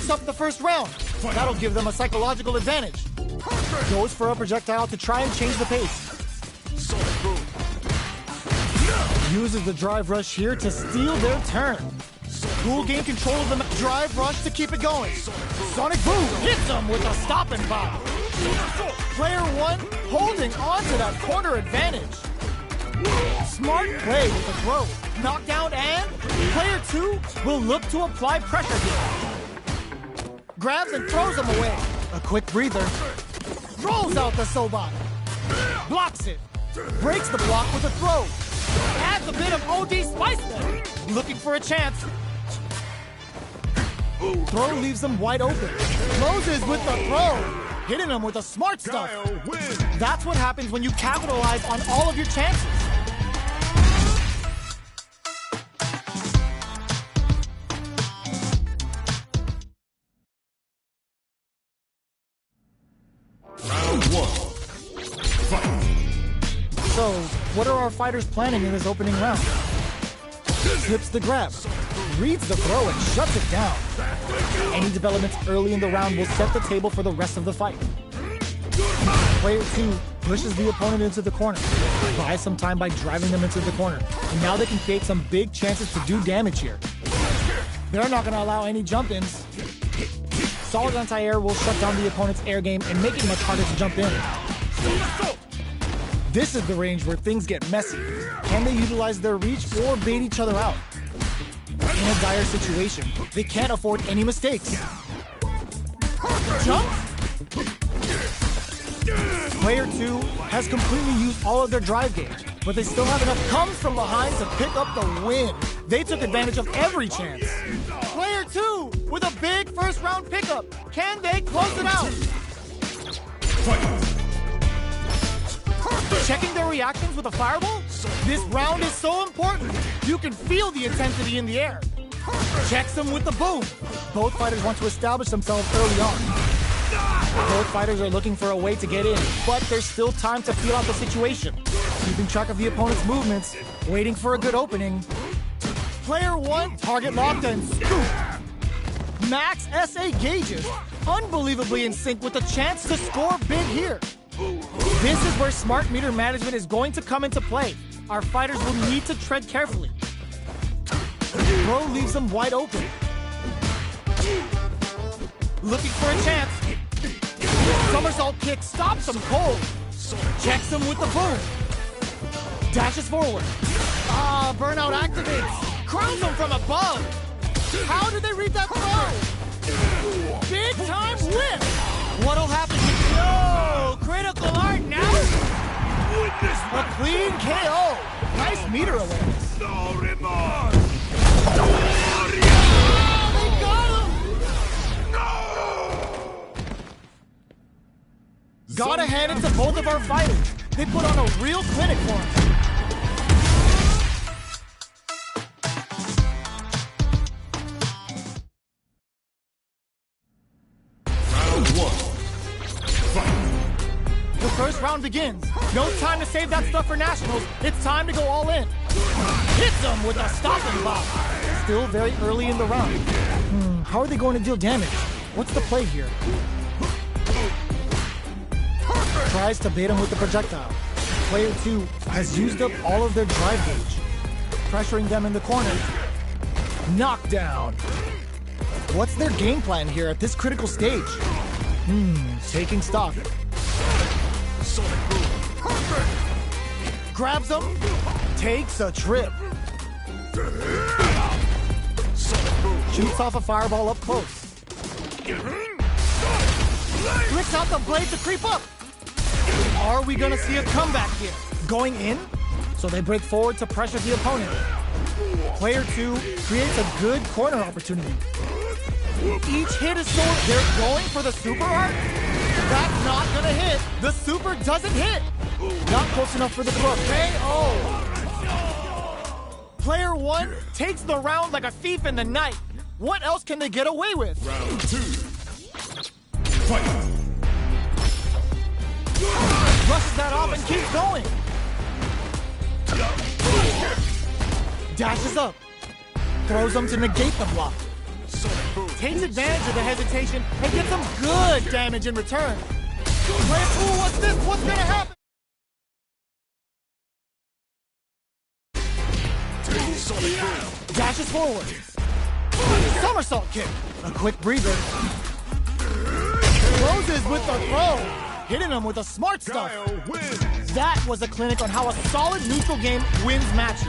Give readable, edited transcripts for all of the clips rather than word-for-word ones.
breaks up the first round. That'll give them a psychological advantage. Goes for a projectile to try and change the pace. Uses the drive rush here to steal their turn. Cool gain control of the drive rush to keep it going. Sonic Boom hits him with a stop and pop. Player 1 holding on to that corner advantage. Smart play with the throw. Knockdown, and player 2 will look to apply pressure here. Grabs and throws him away. A quick breather. Rolls out the Sobot. Blocks it. Breaks the block with a throw. Adds a bit of OD spice there. Looking for a chance. Throw leaves him wide open. Closes with the throw. Hitting him with the smart stuff. That's what happens when you capitalize on all of your chances. Round 1. Fight. So, what are our fighters planning in this opening round? Slips the grab, reads the throw, and shuts it down. Any developments early in the round will set the table for the rest of the fight. Player 2 pushes the opponent into the corner, buys some time by driving them into the corner, and now they can create some big chances to do damage here. They're not going to allow any jump-ins. Solid anti-air will shut down the opponent's air game and make it much harder to jump in. This is the range where things get messy. Can they utilize their reach or bait each other out? In a dire situation, they can't afford any mistakes. Jump! Player 2 has completely used all of their drive gauge, but they still have enough comes from behind to pick up the win. They took advantage of every chance. Player 2 with a big first round pickup. Can they close it out? Checking their reactions with a fireball? This round is so important. You can feel the intensity in the air. Checks them with the boom. Both fighters want to establish themselves early on. Both fighters are looking for a way to get in, but there's still time to feel out the situation. Keeping track of the opponent's movements, waiting for a good opening. Player 1, target locked and scoop. Max SA gauges, unbelievably in sync with a chance to score big here. This is where smart meter management is going to come into play. Our fighters will need to tread carefully. Throw leaves them wide open. Looking for a chance. Somersault kick stops him cold. Checks him with the boom. Dashes forward. Burnout activates. Crowns him from above. How did they read that throw? Big time whip. What'll happen? No! Critical art now? A clean KO. Nice meter awareness. No remorse. They got him! Gotta hand it to both of our fighters. They put on a real clinic for him. First round begins. No time to save that stuff for nationals. It's time to go all in. Hits them with a stopping block. Still very early in the round. How are they going to deal damage? What's the play here? Tries to bait him with the projectile. Player 2 has used up all of their drive gauge. Pressuring them in the corner. Knockdown. What's their game plan here at this critical stage? Taking stock. Grabs him, takes a trip. Shoots off a fireball up close. Flicks out the blade to creep up. Are we gonna see a comeback here? Going in, so they break forward to pressure the opponent. Player 2 creates a good corner opportunity. Each hit is so... They're going for the super art? That's not gonna hit. The super doesn't hit. Not close enough for the throw. KO. Player 1 takes the round like a thief in the night. What else can they get away with? Round 2. Fight. Rushes that off and keeps going. Dashes up. Throws them to negate the block. takes advantage of the hesitation and gets some good damage in return. Ooh, what's this? What's gonna happen? Dashes forward. Somersault kick. A quick breather. Closes with the throw. Hitting him with a smart stuff. That was a clinic on how a solid neutral game wins matches.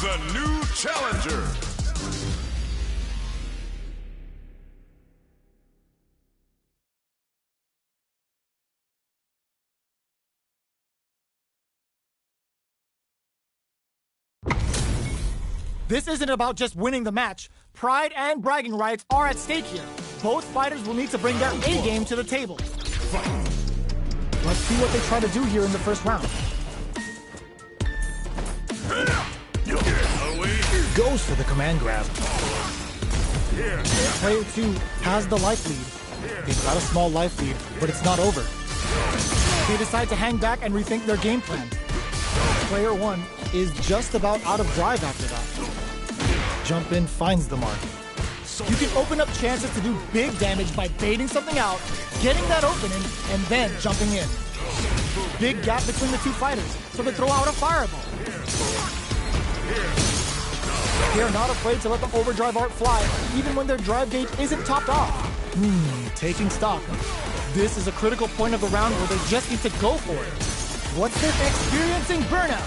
A new challenger. This isn't about just winning the match. Pride and bragging rights are at stake here. Both fighters will need to bring their A-game to the table. Let's see what they try to do here in the first round. Goes for the command grab. Player 2 has the life lead. They've got a small life lead, but it's not over. They decide to hang back and rethink their game plan. Player 1 is just about out of drive after that. Jump in finds the mark. You can open up chances to do big damage by baiting something out, getting that opening, and then jumping in. Big gap between the two fighters, so they throw out a fireball. They are not afraid to let the overdrive art fly, even when their drive gauge isn't topped off. Taking stock. This is a critical point of the round where they just need to go for it. What's this? Experiencing burnout.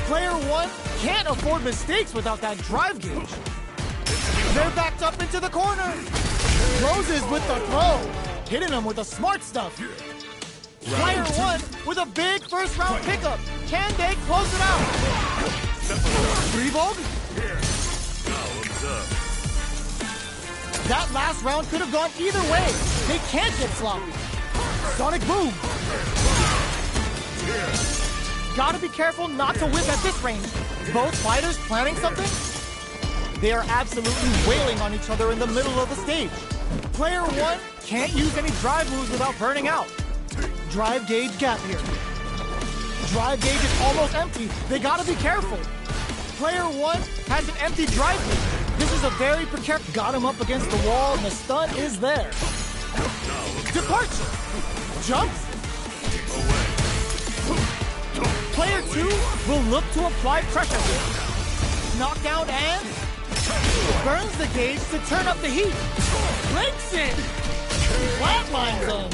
Player 1 can't afford mistakes without that drive gauge. They're backed up into the corner. Closes with the throw. Hitting them with the smart stuff. Player 1 with a big first round pickup. Can they close it out? Revolt? That last round could have gone either way. They can't get sloppy. Sonic boom. Gotta be careful not to whip at this range. Both fighters planning something? They are absolutely wailing on each other in the middle of the stage. Player 1 can't use any drive moves without burning out. Drive gauge gap here. Drive gauge is almost empty. They gotta be careful. Player 1 has an empty drive gauge. This is a very precarious. Got him up against the wall, and the stun is there. Departure. Jumps. Player 2 will look to apply pressure here. Knockdown and burns the gauge to turn up the heat. Breaks it. Flatlines him.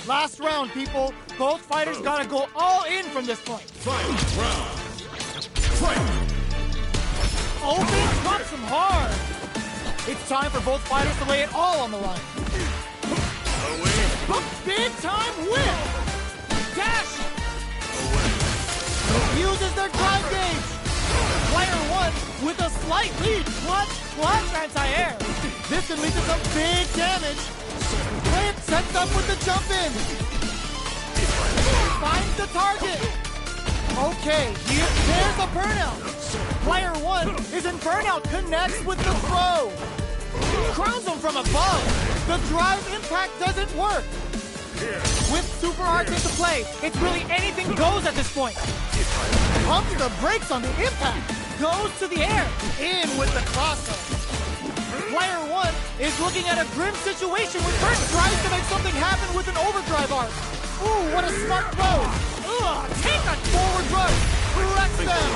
Last round, people. Both fighters gotta go all in from this point. Final round. Fight! Open drops him hard. It's time for both fighters to lay it all on the line. Big time whip! Dash! Uses their drive gauge. Player 1 with a slight lead. Clutch anti-air. This can lead to some big damage. Whip sets up with the jump in. Finds the target. Okay, there's a burnout. Player 1 is in burnout, connects with the throw. Crowns him from above. The drive impact doesn't work. With super arts into play, it's really anything goes at this point. Pumps the brakes on the impact. Goes to the air. In with the crosser. Player 1 is looking at a grim situation when Bert tries to make something happen with an overdrive arc. Ooh, what a smart throw. Take that forward rush. Wrecks them.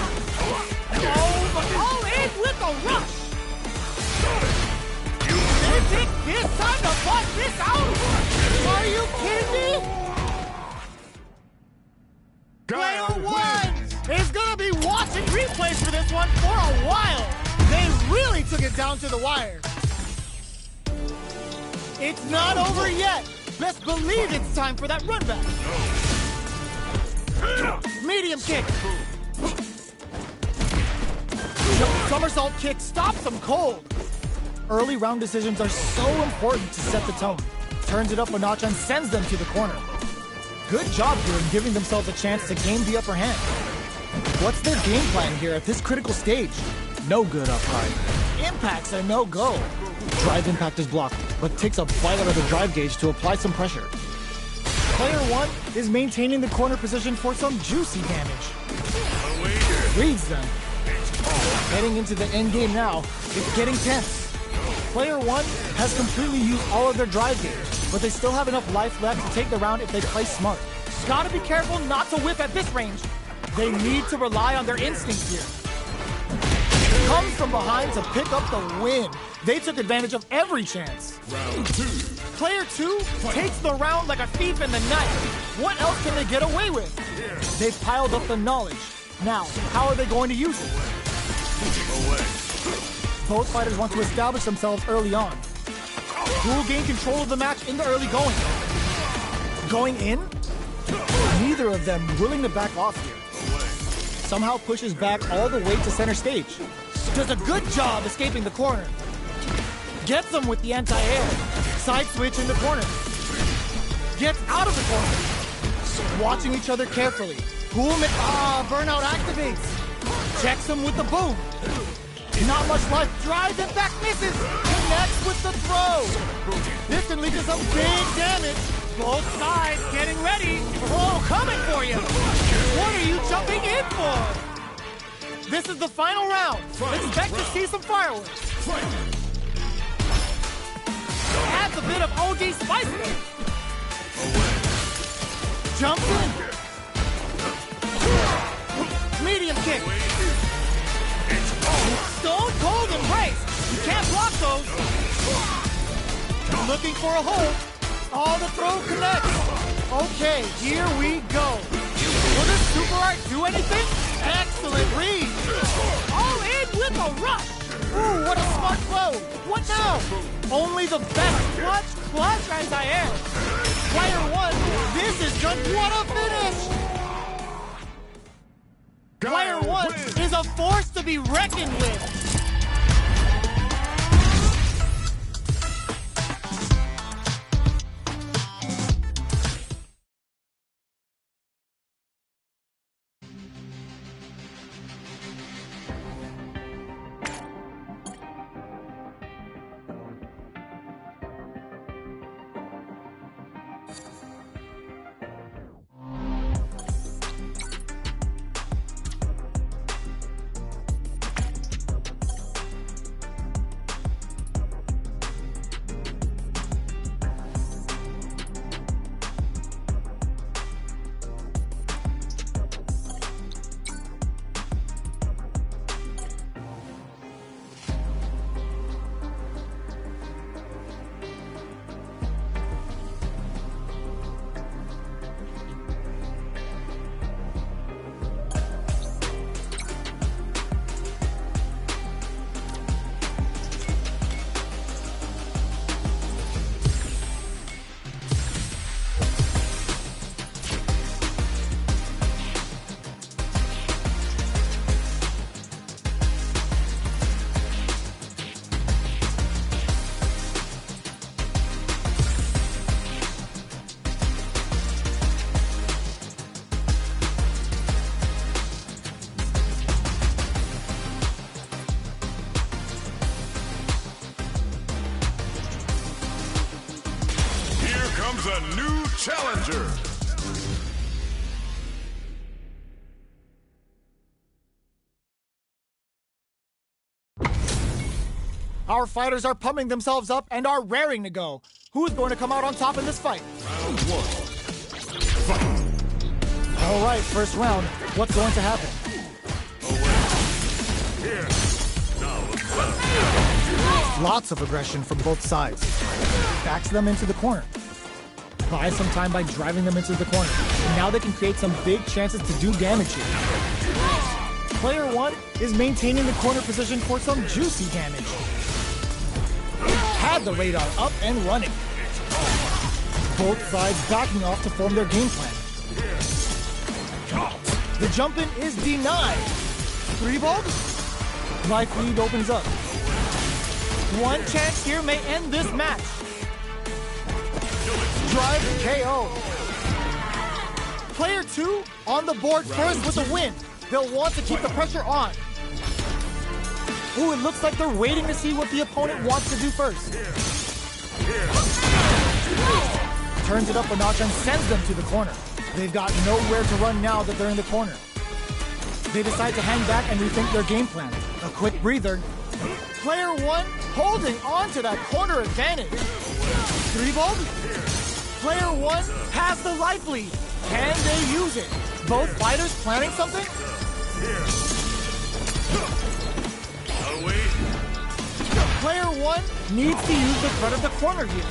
Oh, but all in with a rush. Mythic, this time to bust this out. Are you kidding me? Player 1 is gonna be watching replays for this one for a while. They really took it down to the wire. It's not over yet. Best believe it's time for that run back. Medium kick. Somersault kick stops them cold. Early round decisions are so important to set the tone. Turns it up a notch and sends them to the corner. Good job here in giving themselves a chance to gain the upper hand. What's their game plan here at this critical stage? No good up high. Impacts are no go. Drive impact is blocked, but takes a bite out of the drive gauge to apply some pressure. Player 1 is maintaining the corner position for some juicy damage. Reads them. Heading into the end game now, it's getting tense. Player 1 has completely used all of their drive gauge, but they still have enough life left to take the round if they play smart. Gotta be careful not to whip at this range. They need to rely on their instincts here. Comes from behind to pick up the win. They took advantage of every chance. Round 2. Player 2 takes the round like a thief in the night. What else can they get away with? They've piled up the knowledge. Now, how are they going to use it? Both fighters want to establish themselves early on. Who will gain control of the match in the early going? Going in? Neither of them willing to back off here. Somehow pushes back all the way to center stage. Does a good job escaping the corner. Gets them with the anti-air. Side switch in the corner. Gets out of the corner. Watching each other carefully. Burnout activates. Checks them with the boom. Not much life. Drives and back misses. Connects with the throw. This can lead to some big damage. Both sides getting ready. Oh, coming for you. What are you jumping in for? This is the final round. Expect to see some fireworks. Adds a bit of OG spice there. Jumps in. Medium kick. Stone cold embrace. You can't block those. Looking for a hold. Oh, the throw connects. Okay, here we go. Will this super art do anything? Excellent read. All in with a rush. Ooh, what a smart throw. What now? Only the best clutch anti-air. Player 1, this is just what a finish. Player 1 is a force to be reckoned with. a new challenger. Our fighters are pumping themselves up and are raring to go. Who's going to come out on top in this fight? Round 1. Fight. All right, first round. What's going to happen? Here. Now let's battle. Lots of aggression from both sides. Backs them into the corner. Buys some time by driving them into the corner. And now they can create some big chances to do damage here. Player 1 is maintaining the corner position for some juicy damage. Had the radar up and running. Both sides backing off to form their game plan. The jump in is denied. 3-ball? Life lead opens up. One chance here may end this match. Drive KO. Player 2 on the board first with a win. They'll want to keep the pressure on. Ooh, it looks like they're waiting to see what the opponent wants to do first. Turns it up a notch and sends them to the corner. They've got nowhere to run now that they're in the corner. They decide to hang back and rethink their game plan. A quick breather. Player 1 holding on to that corner advantage. 3-ball? Player 1 has the life lead. Can they use it? Both fighters planning something? Player 1 needs to use the front of the corner here.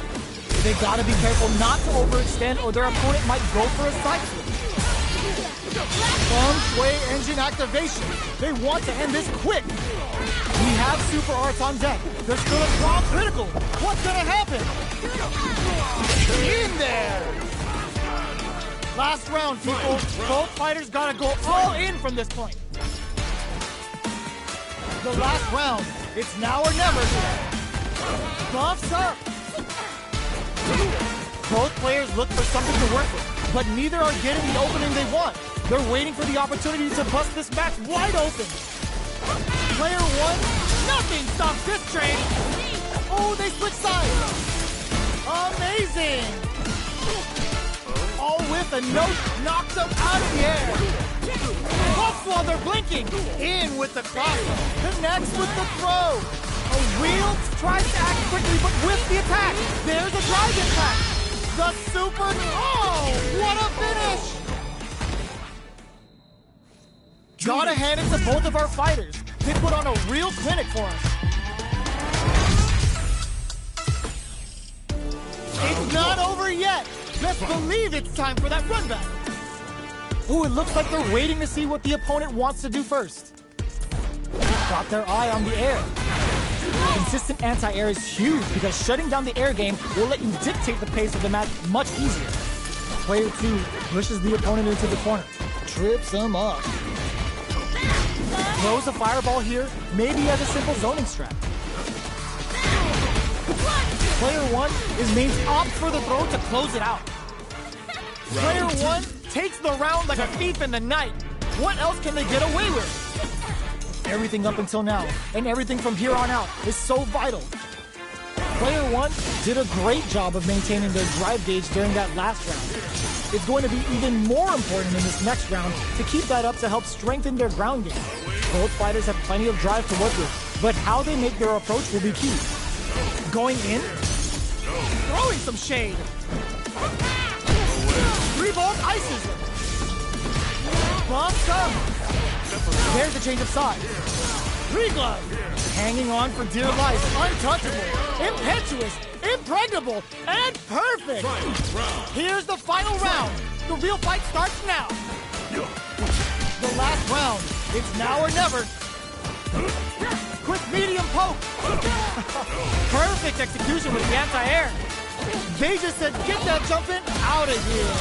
They gotta be careful not to overextend or their opponent might go for a side switch. Feng Shui engine activation. They want to end this quick. We have super arts on deck. There's still a strong critical. What's gonna happen? In there! Last round, people. Both fighters gotta go all in from this point. The last round. It's now or never. Buffs up. Both players look for something to work with, but neither are getting the opening they want. They're waiting for the opportunity to bust this match wide open. Player 1, nothing stops this train. Oh, they switch sides. Amazing. All with a note knocks them out of the air. Buffs while they're blinking. In with the cross. Connects with the throw. A wheel tries to act quickly, but with the attack. There's a drive impact. The super. Oh, what a finish! Gotta hand it to both of our fighters. They put on a real clinic for us. It's not over yet. Best believe it's time for that run back. Ooh, it looks like they're waiting to see what the opponent wants to do first. Got their eye on the air. Consistent anti-air is huge because shutting down the air game will let you dictate the pace of the match much easier. Player 2 pushes the opponent into the corner. Trips him up. Throws a fireball here, maybe as a simple zoning strat. Player 1 is opts for the throw to close it out. Player 1 takes the round like a thief in the night. What else can they get away with? Everything up until now, and everything from here on out, is so vital. Player 1 did a great job of maintaining their drive gauge during that last round. It's going to be even more important in this next round to keep that up to help strengthen their ground game. Both fighters have plenty of drive to work with, but how they make their approach will be key. Going in, throwing some shade. 3-ball ices him. Bumps up. There's a change of side. 3-glove. Hanging on for dear life. Untouchable. Impetuous. Impregnable. And perfect. Here's the final round. The real fight starts now. The last round. It's now or never. Quick medium poke. Perfect execution with the anti-air. They just said, get that jump in out of here.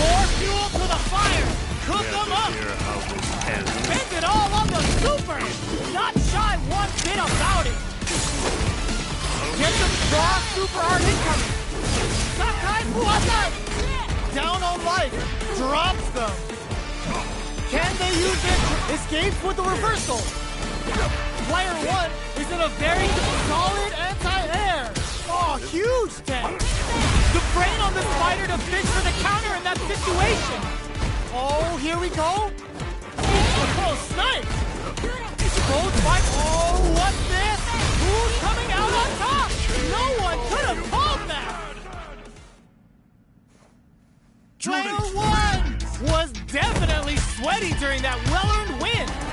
More fuel to the fire. Cook them up. Spend it all on the super. Not shy one bit about it. Get the strong super art incoming. Sakai Fuwasai. Down on life. Drops them. Can they use it? Escapes with the reversal. Player 1 is in a very solid anti-air. Oh, a huge tank. The brain on the spider to fish for the counter in that situation. Oh, here we go. Oh, snipe. Both fight. Oh, what's this? Who's coming out on top? No one could have called that. Player one was definitely sweaty during that well-earned win.